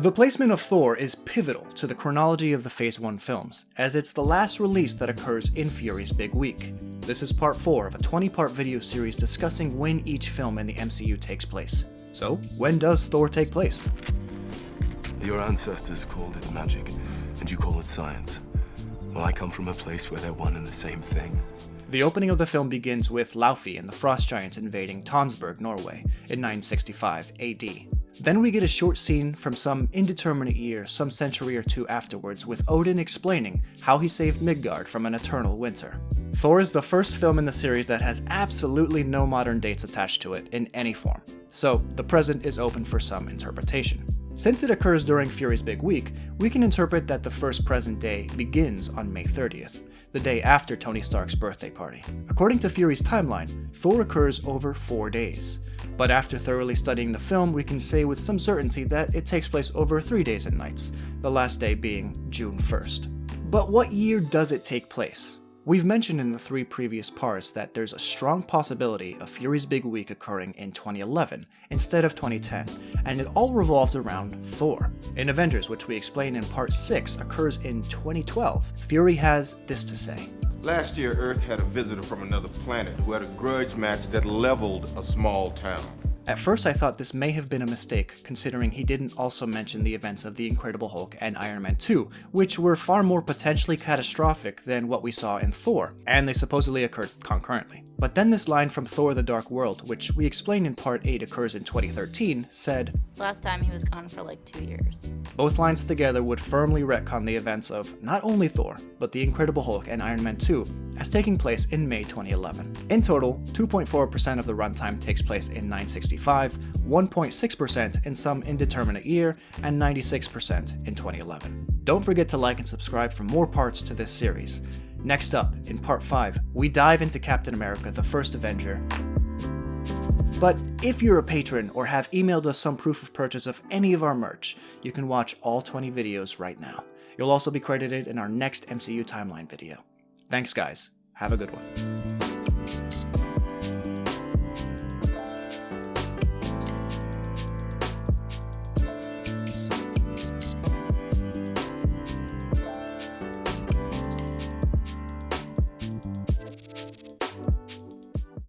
The placement of Thor is pivotal to the chronology of the Phase 1 films, as it's the last release that occurs in Fury's big week. This is part 4 of a 20-part video series discussing when each film in the MCU takes place. So, when does Thor take place? Your ancestors called it magic, and you call it science. Well, I come from a place where they're one and the same thing. The opening of the film begins with Laufey and the Frost Giants invading Tonsburg, Norway, in 965 AD. Then we get a short scene from some indeterminate year some century or two afterwards with Odin explaining how he saved Midgard from an eternal winter. Thor is the first film in the series that has absolutely no modern dates attached to it in any form, so the present is open for some interpretation. Since it occurs during Fury's big week, we can interpret that the first present day begins on May 30th, the day after Tony Stark's birthday party. According to Fury's timeline, Thor occurs over 4 days. But after thoroughly studying the film, we can say with some certainty that it takes place over 3 days and nights, the last day being June 1st. But what year does it take place? We've mentioned in the 3 previous parts that there's a strong possibility of Fury's big week occurring in 2011 instead of 2010, and it all revolves around Thor. In Avengers, which we explain in part 6 occurs in 2012, Fury has this to say. Last year, Earth had a visitor from another planet who had a grudge match that leveled a small town. At first I thought this may have been a mistake, considering he didn't also mention the events of The Incredible Hulk and Iron Man 2, which were far more potentially catastrophic than what we saw in Thor, and they supposedly occurred concurrently. But then this line from Thor: The Dark World, which we explained in part 8 occurs in 2013, said, "Last time he was gone for like 2 years." Both lines together would firmly retcon the events of not only Thor, but The Incredible Hulk and Iron Man 2, as taking place in May 2011. In total, 2.4% of the runtime takes place in 965, 1.6% in some indeterminate year, and 96% in 2011. Don't forget to like and subscribe for more parts to this series. Next up, in part 5, we dive into Captain America: The First Avenger. But if you're a patron or have emailed us some proof of purchase of any of our merch, you can watch all 20 videos right now. You'll also be credited in our next MCU timeline video. Thanks guys, have a good one.